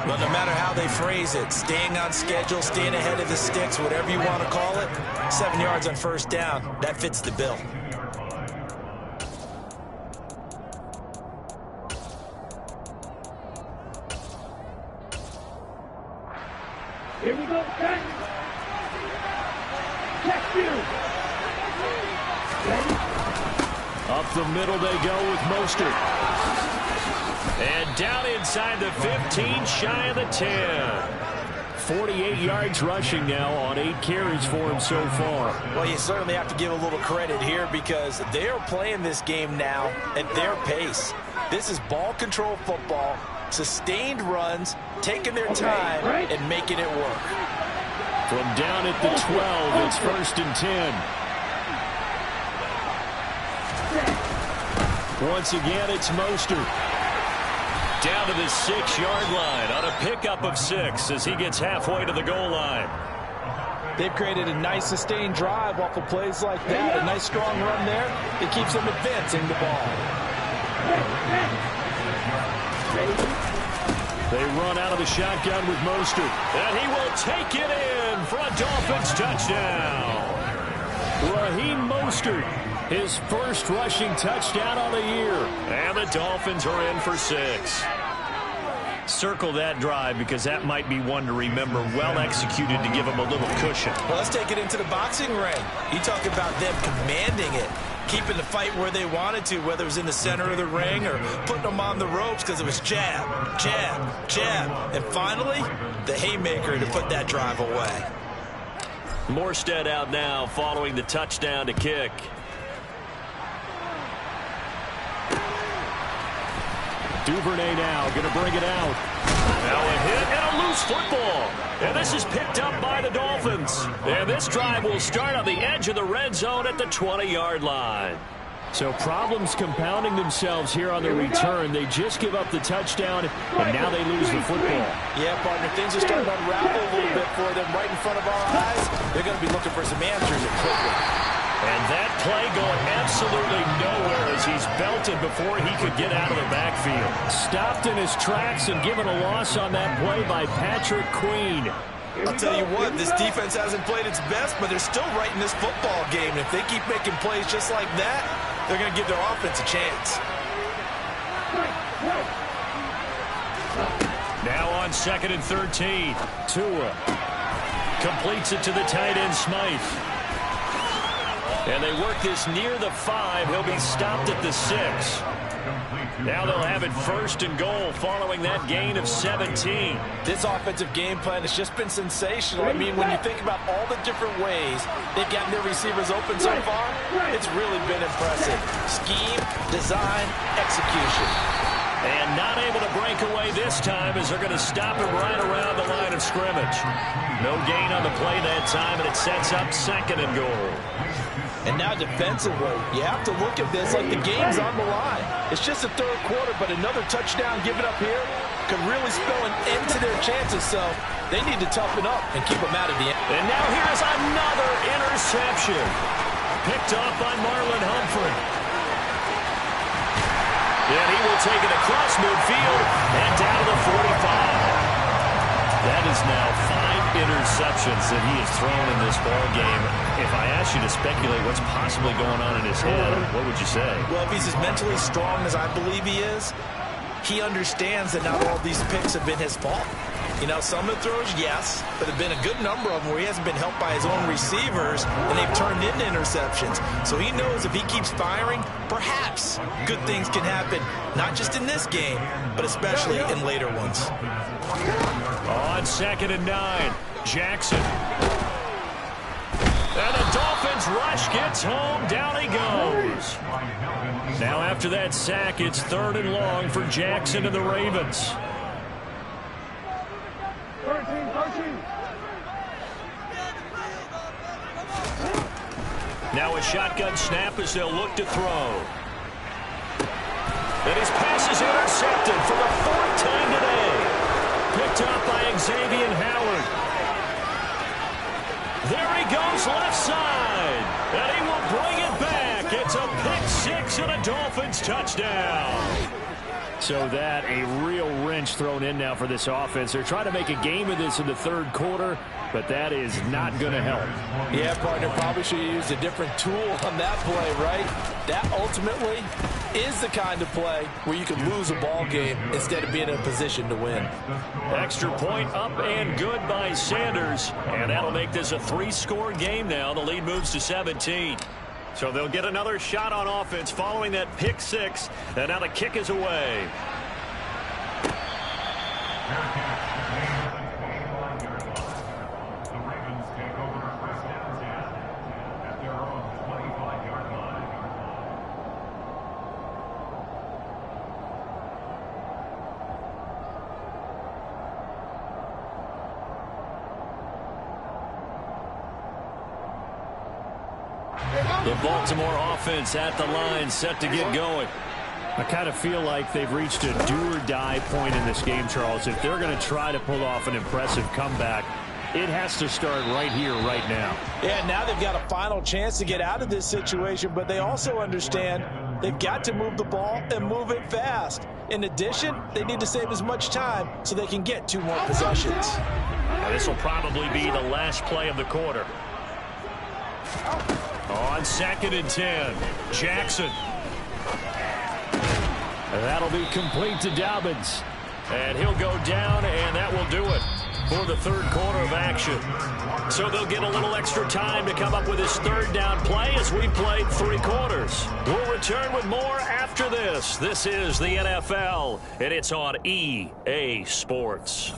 Well, no matter how they phrase it, staying on schedule, staying ahead of the sticks, whatever you want to call it, 7 yards on first down, that fits the bill. Here we go, check. Check you. Up the middle they go with Mostert. And down inside the 15, shy of the 10. 48 yards rushing now on 8 carries for him so far. Well, you certainly have to give a little credit here because they are playing this game now at their pace. This is ball control football, sustained runs, taking their time and making it work. From down at the 12, it's 1st and 10. Once again, it's Mostert. Down to the 6-yard line on a pickup of 6 as he gets halfway to the goal line. They've created a nice sustained drive off of plays like that. A nice strong run there. It keeps them advancing the ball. They run out of the shotgun with Mostert. And he will take it in for a Dolphins touchdown. Raheem Mostert, his first rushing touchdown on the year. And the Dolphins are in for 6. Circle that drive because that might be one to remember. Well executed to give them a little cushion. Well, let's take it into the boxing ring. You talk about them commanding it, keeping the fight where they wanted to, whether it was in the center of the ring or putting them on the ropes because it was jab, jab, jab. And finally, the haymaker to put that drive away. Morstead out now following the touchdown to kick. Duvernay now going to bring it out. Now a hit and a loose football. And this is picked up by the Dolphins. And this drive will start on the edge of the red zone at the 20-yard line. So problems compounding themselves here on the return. They just give up the touchdown, and now they lose the football. Yeah, partner, things are starting to unravel a little bit for them right in front of our eyes. They're going to be looking for some answers and quickly. And that play going absolutely nowhere as he's belted before he could get out of the backfield. Stopped in his tracks and given a loss on that play by Patrick Queen. I'll tell you what, this defense hasn't played its best, but they're still right in this football game. If they keep making plays just like that, they're going to give their offense a chance. Now on 2nd and 13. Tua completes it to the tight end Smythe. And they work this near the 5. He'll be stopped at the 6. Now they'll have it 1st and goal following that gain of 17. This offensive game plan has just been sensational. I mean, when you think about all the different ways they've gotten their receivers open so far, it's really been impressive. Scheme, design, execution. And not able to break away this time as they're going to stop him right around the line of scrimmage. No gain on the play that time, and it sets up 2nd and goal. And now defensively, you have to look at this like the game's on the line. It's just the 3rd quarter, but another touchdown given up here could really spell an end to their chances. So they need to toughen up and keep them out of the end. And now here's another interception. Picked off by Marlon Humphrey. And he will take it across midfield and down to the 45. That is now 5 interceptions that he has thrown in this ball game. If I asked you to speculate what's possibly going on in his head, what would you say? Well, if he's as mentally strong as I believe he is, he understands that not all these picks have been his fault. You know, some of the throws, yes, but there have been a good number of them where he hasn't been helped by his own receivers, and they've turned into interceptions. So he knows if he keeps firing, perhaps good things can happen, not just in this game, but especially in later ones. On 2nd and 9, Jackson. And the Dolphins rush gets home. Down he goes. Now after that sack, it's 3rd and long for Jackson and the Ravens. Now a shotgun snap as they'll look to throw. And his pass is intercepted for the 4th time today. Picked up by Xavier Howard. There he goes left side. And he will bring it back. It's a pick 6 and a Dolphins touchdown. So that a real wrench thrown in now for this offense. They're trying to make a game of this in the 3rd quarter, but that is not going to help. Yeah, partner, probably should have used a different tool on that play, right? That ultimately is the kind of play where you can lose a ball game instead of being in a position to win. Extra point up and good by Sanders, and that'll make this a 3-score game now. The lead moves to 17. So they'll get another shot on offense following that pick 6, and now the kick is away. The Ravens take over first down 10 at their own 25-yard line. The Baltimore offense at the line, set to get going. I kind of feel like they've reached a do-or-die point in this game, Charles. If they're going to try to pull off an impressive comeback, it has to start right here, right now. Yeah, now they've got a final chance to get out of this situation, but they also understand they've got to move the ball and move it fast. In addition, they need to save as much time so they can get 2 more possessions. Now, this will probably be the last play of the quarter. On 2nd and 10, Jackson. That'll be complete to Dobbins. And he'll go down, and that will do it for the third quarter of action. So they'll get a little extra time to come up with his third down play as we played 3 quarters. We'll return with more after this. This is the NFL, and it's on EA Sports.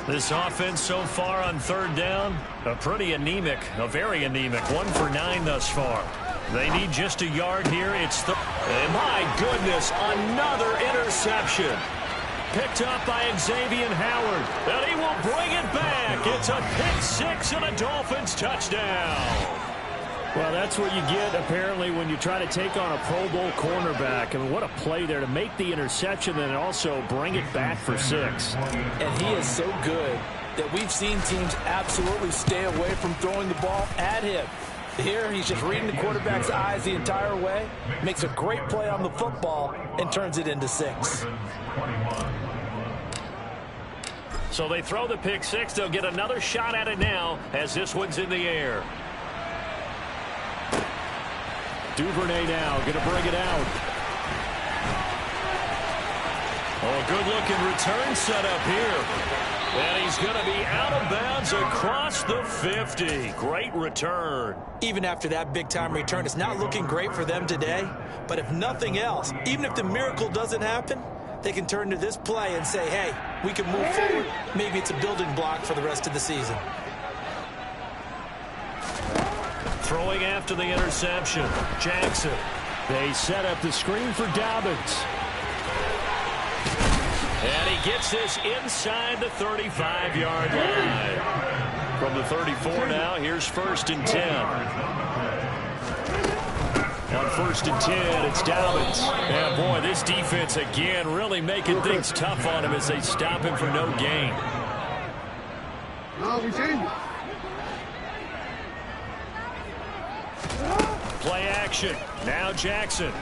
This offense so far on 3rd down, a very anemic. 1 for 9 thus far. They need just a yard here. It's and my goodness, another interception. Picked up by Xavier Howard, and he will bring it back. It's a pick 6 and a Dolphins touchdown. Well, that's what you get, apparently, when you try to take on a Pro Bowl cornerback. I mean, what a play there to make the interception and also bring it back for 6. And he is so good that we've seen teams absolutely stay away from throwing the ball at him. Here, he's just reading the quarterback's eyes the entire way, makes a great play on the football, and turns it into 6. So they throw the pick 6. They'll get another shot at it now as this one's in the air. Duvernay now going to bring it out. Oh, good-looking return set up here. And he's going to be out of bounds across the 50. Great return. Even after that big-time return, it's not looking great for them today. But if nothing else, even if the miracle doesn't happen, they can turn to this play and say, hey, we can move forward. Maybe it's a building block for the rest of the season. Throwing after the interception, Jackson. They set up the screen for Dobbins. And he gets this inside the 35-yard line. From the 34 now, here's 1st and 10. On 1st and 10, it's Dobbins. And boy, this defense again really making things tough on him as they stop him for no gain. Play action. Now Jackson.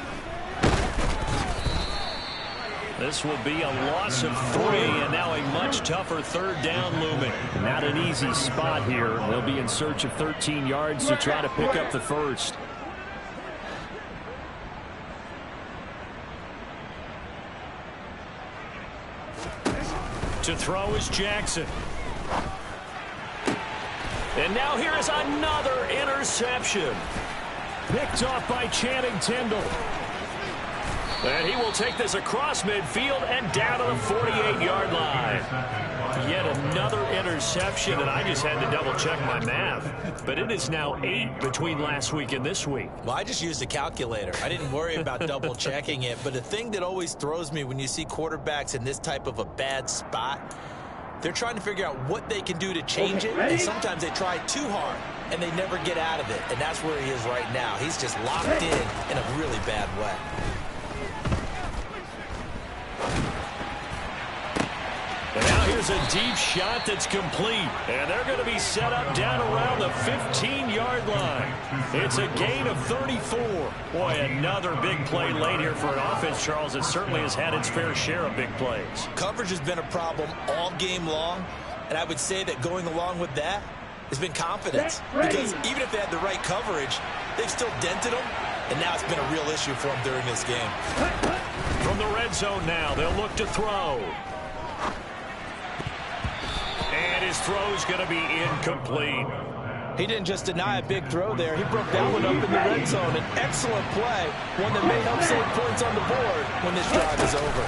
This will be a loss of 3, and now a much tougher 3rd down looming. Not an easy spot here. They'll be in search of 13 yards to try to pick up the 1st. To throw is Jackson. And now here is another interception. Picked off by Channing Tindall. And he will take this across midfield and down to the 48-yard line. Yet another interception, and I just had to double-check my math. But it is now 8 between last week and this week. Well, I just used a calculator. I didn't worry about double-checking it. But the thing that always throws me when you see quarterbacks in this type of a bad spot, they're trying to figure out what they can do to change it, and sometimes they try too hard, and they never get out of it. And that's where he is right now. He's just locked in a really bad way. And now here's a deep shot that's complete. And they're going to be set up down around the 15-yard line. It's a gain of 34. Boy, another big play late here for an offense, Charles, that certainly has had its fair share of big plays. Coverage has been a problem all game long, and I would say that going along with that has been confidence. Because even if they had the right coverage, they've still dented them, and now it's been a real issue for them during this game. From the red zone now, they'll look to throw. And his throw's going to be incomplete. He didn't just deny a big throw there. He broke that one up in the red zone. An excellent play, one that may help save points on the board when this drive is over.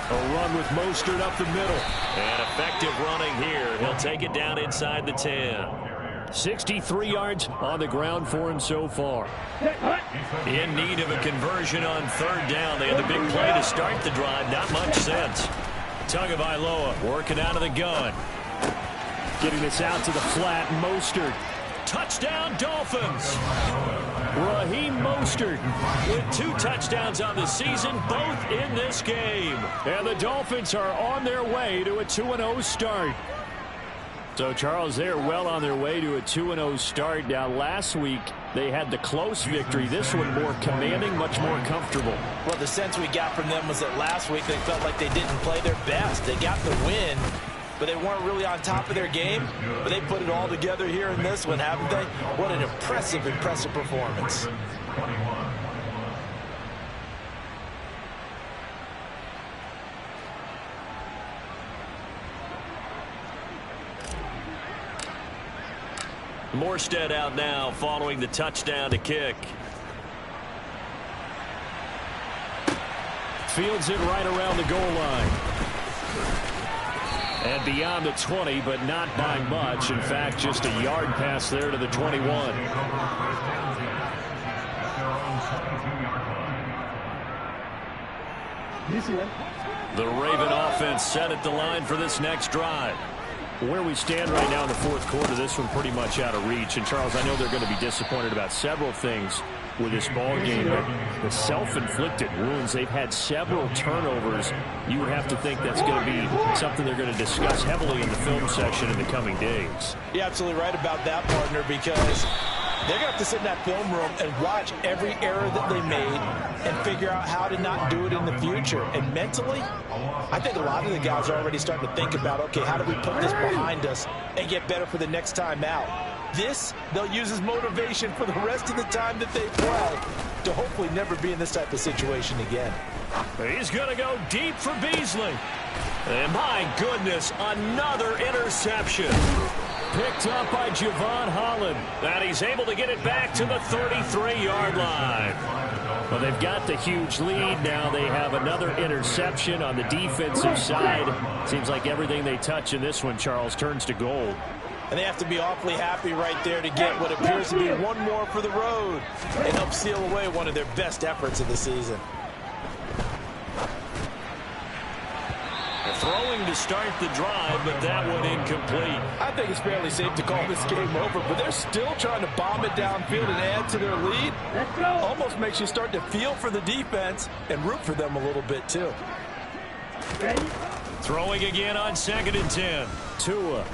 A run with Mostert up the middle. And effective running here. He'll take it down inside the 10. 63 yards on the ground for him so far. In need of a conversion on third down. They had the big play to start the drive. Not much sense. Tagovailoa working out of the gun. Getting this out to the flat. Mostert. Touchdown Dolphins. Raheem Mostert with 2 touchdowns on the season, both in this game. And the Dolphins are on their way to a 2-0 start. So, Charles, they're well on their way to a 2-0 start. Now, last week, they had the close victory. This one more commanding, much more comfortable. Well, the sense we got from them was that last week they felt like they didn't play their best. They got the win, but they weren't really on top of their game. But they put it all together here in this one, haven't they? What an impressive, impressive performance. Morstead out now following the touchdown to kick. Fields it right around the goal line. And beyond the 20, but not by much. In fact, just a yard pass there to the 21. The Raven offense set at the line for this next drive. Where we stand right now in the fourth quarter, this one pretty much out of reach. And, Charles, I know they're going to be disappointed about several things with this ball game, but the self-inflicted wounds, they've had several turnovers. You would have to think that's going to be something they're going to discuss heavily in the film section in the coming days. You're absolutely right about that, partner, because they're going to have to sit in that film room and watch every error that they made and figure out how to not do it in the future. And mentally, I think a lot of the guys are already starting to think about, okay, how do we put this behind us and get better for the next time out? This, they'll use as motivation for the rest of the time that they play to hopefully never be in this type of situation again. He's going to go deep for Beasley. And my goodness, another interception. Picked up by Javon Holland. And he's able to get it back to the 33-yard line. Well, they've got the huge lead. Now they have another interception on the defensive side. Seems like everything they touch in this one, Charles, turns to gold. And they have to be awfully happy right there to get what appears to be one more for the road and help seal away one of their best efforts of the season. Throwing to start the drive, but that one incomplete. I think it's fairly safe to call this game over, but they're still trying to bomb it downfield and add to their lead. Almost makes you start to feel for the defense and root for them a little bit, too. Throwing again on 2nd and 10. Tua.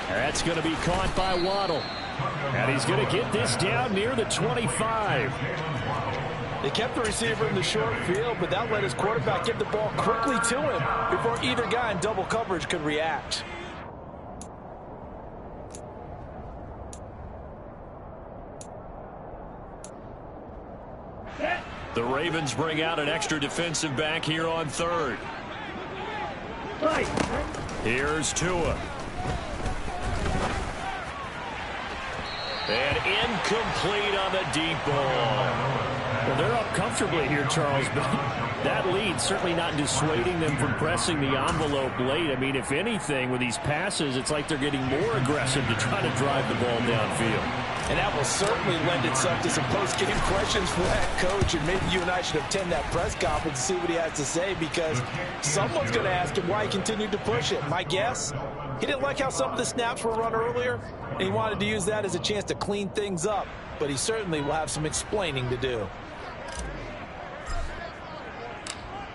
That's going to be caught by Waddle. And he's going to get this down near the 25. They kept the receiver in the short field, but that let his quarterback get the ball quickly to him before either guy in double coverage could react. The Ravens bring out an extra defensive back here on 3rd. Here's Tua. And incomplete on the deep ball. Well, they're up comfortably here, Charles, but that lead certainly not dissuading them from pressing the envelope late. I mean, if anything, with these passes, it's like they're getting more aggressive to try to drive the ball downfield. And that will certainly lend itself to some post-game questions for that coach, and maybe you and I should attend that press conference and see what he has to say, because someone's going to ask him why he continued to push it. My guess, he didn't like how some of the snaps were run earlier, and he wanted to use that as a chance to clean things up, but he certainly will have some explaining to do.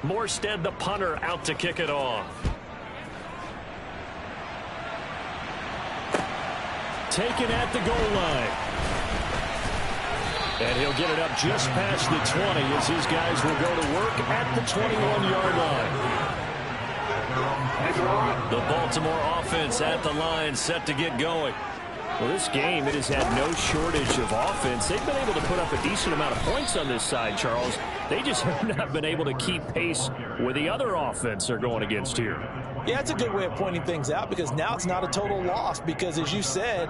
Morstead, the punter, out to kick it off. Taken at the goal line. And he'll get it up just past the 20 as his guys will go to work at the 21-yard line. The Baltimore offense at the line, set to get going. Well, this game, it has had no shortage of offense. They've been able to put up a decent amount of points on this side, Charles. They just have not been able to keep pace with the other offense they're going against here. Yeah, it's a good way of pointing things out, because now it's not a total loss, because as you said,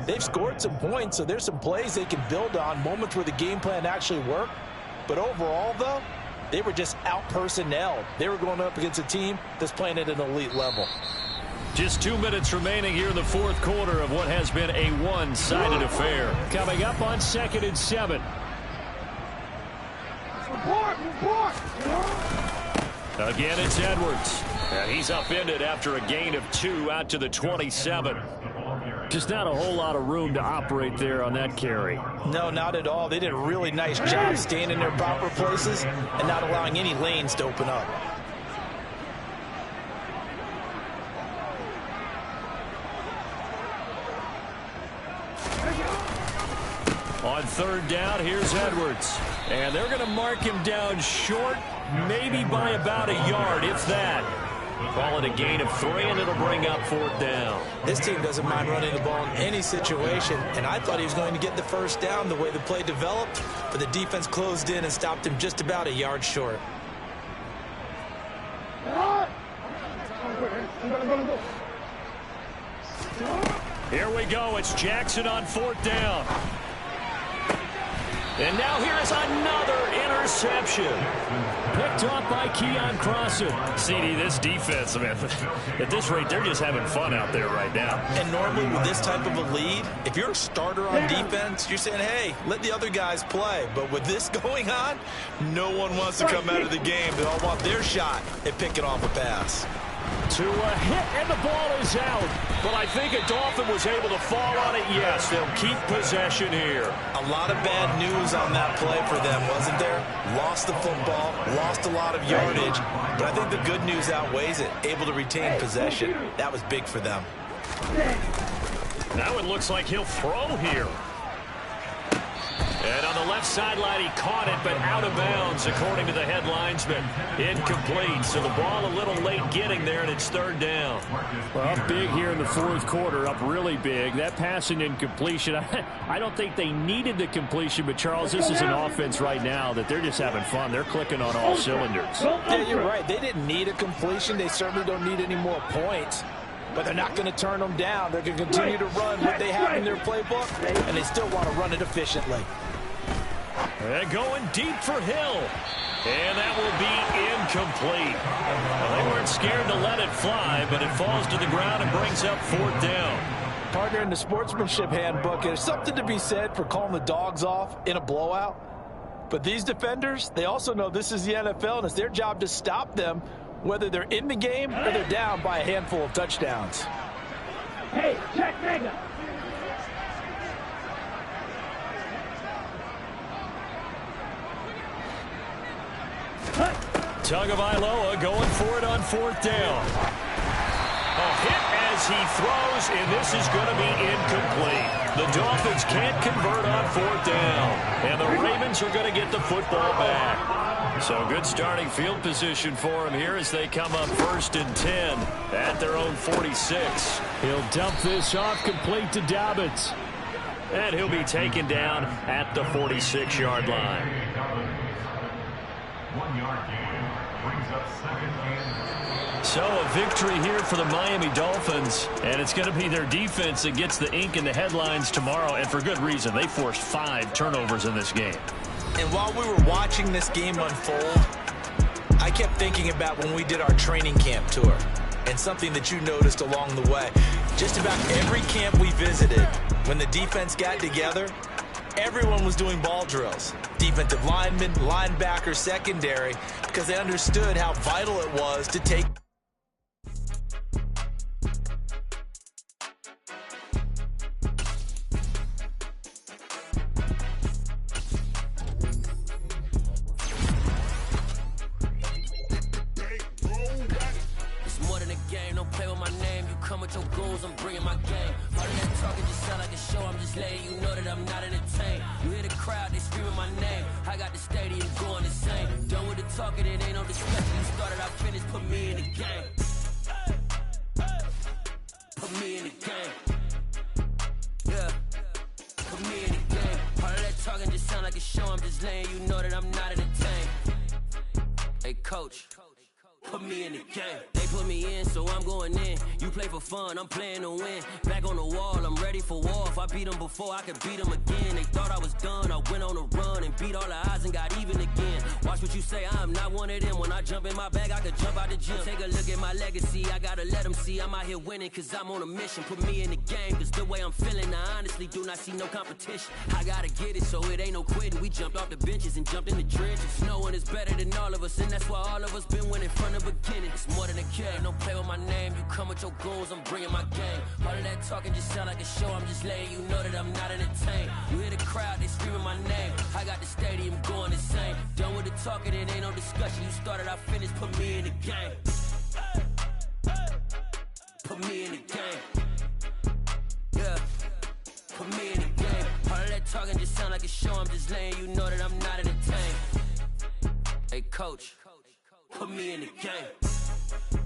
They've scored some points, so there's some plays they can build on, moments where the game plan actually worked. But overall, though, they were just out-personnelled. They were going up against a team that's playing at an elite level. Just 2 minutes remaining here in the fourth quarter of what has been a one-sided affair. Coming up on 2nd and 7. Again, it's Edwards. And he's upended after a gain of 2 out to the 27. Just not a whole lot of room to operate there on that carry. No, not at all. They did a really nice job staying in their proper places and not allowing any lanes to open up. On 3rd down, here's Edwards. And they're going to mark him down short, maybe by about a yard, if that. Call it a gain of 3, and it'll bring up 4th down. This team doesn't mind running the ball in any situation, and I thought he was going to get the 1st down the way the play developed, but the defense closed in and stopped him just about a yard short. Here we go. It's Jackson on 4th down. And now here is another interception. Picked off by Keon Crossan. CD, this defense, man, at this rate, they're just having fun out there right now. And normally with this type of a lead, if you're a starter on defense, you're saying, hey, let the other guys play. But with this going on, no one wants to come out of the game. They all want their shot at picking off a pass. To a hit, and the ball is out. But I think a Dolphin was able to fall on it. Yes, they'll keep possession here. A lot of bad news on that play for them, wasn't there? Lost the football, lost a lot of yardage. But I think the good news outweighs it. Able to retain possession. That was big for them. Now it looks like he'll throw here. And on the left sideline, he caught it, but out of bounds, according to the head linesman. Incomplete, so the ball a little late getting there, and it's 3rd down. Well, up big here in the fourth quarter, up really big. That passing incompletion, I don't think they needed the completion, but, Charles, this is an offense right now that they're just having fun. They're clicking on all cylinders. Yeah, you're right. They didn't need a completion. They certainly don't need any more points. But they're not going to turn them down. They're going to continue to run what they have in their playbook, and they still want to run it efficiently. And going deep for Hill. And that will be incomplete. Well, they weren't scared to let it fly, but it falls to the ground and brings up 4th down. Partner, in the sportsmanship handbook, there's something to be said for calling the dogs off in a blowout. But these defenders, they also know this is the NFL, and it's their job to stop them, whether they're in the game or they're down by a handful of touchdowns. Hey, check mega. Tagovailoa going for it on 4th down. A hit as he throws, and this is going to be incomplete. The Dolphins can't convert on 4th down, and the Ravens are going to get the football back. So good starting field position for him here as they come up 1st and 10 at their own 46. He'll dump this off complete to Dobbins. And he'll be taken down at the 46-yard line. 1-yard gain brings up 2nd and. So a victory here for the Miami Dolphins, and it's going to be their defense that gets the ink in the headlines tomorrow, and for good reason. They forced 5 turnovers in this game. And while we were watching this game unfold, I kept thinking about when we did our training camp tour, and something that you noticed along the way. Just about every camp we visited, when the defense got together, everyone was doing ball drills. Defensive linemen, linebackers, secondary, because they understood how vital it was to take. It's more than a game, don't play with my name. You come with your goons, I'm bringing my game. All of that talking just sound like a show, I'm just letting you know that I'm not entertained. You hear the crowd, they screaming my name. I got the stadium going insane. Done with the talking, it ain't no discussion. You started, I finished, put me in the game. Put me in the game. Yeah. Put me in the game. All of that talking just sound like a show, I'm just letting you know that I'm not entertained. Hey, coach. Put me in the game. They put me in, so I'm going in. You play for fun, I'm playing to win. Back on the wall, I'm ready for war. If I beat them before, I could beat them again. They thought I was done, I went on a run and beat all the odds and got even again. Watch what you say, I'm not one of them. When I jump in my bag, I could jump out the gym. Take a look at my legacy, I gotta let them see I'm out here winning, cause I'm on a mission. Put me in the game, cause the way I'm feeling, I honestly do not see no competition. I gotta get it, so it ain't no quitting. We jumped off the benches and jumped in the trenches. No one is better than all of us, and that's why all of us been winning from the beginning. It's more than a game, don't play with my name. You come with your goons, I'm bringing my game. All of that talking just sound like a show, I'm just letting you know that I'm not entertained. You hear the crowd, they screaming my name. I got the stadium going insane. Done with the talking, it ain't no discussion. You started, I finished, put me in the game. Put me in the game. Yeah, put me in the game. All of that talking just sound like a show, I'm just letting you know that I'm not entertained. Hey coach, put me in the game.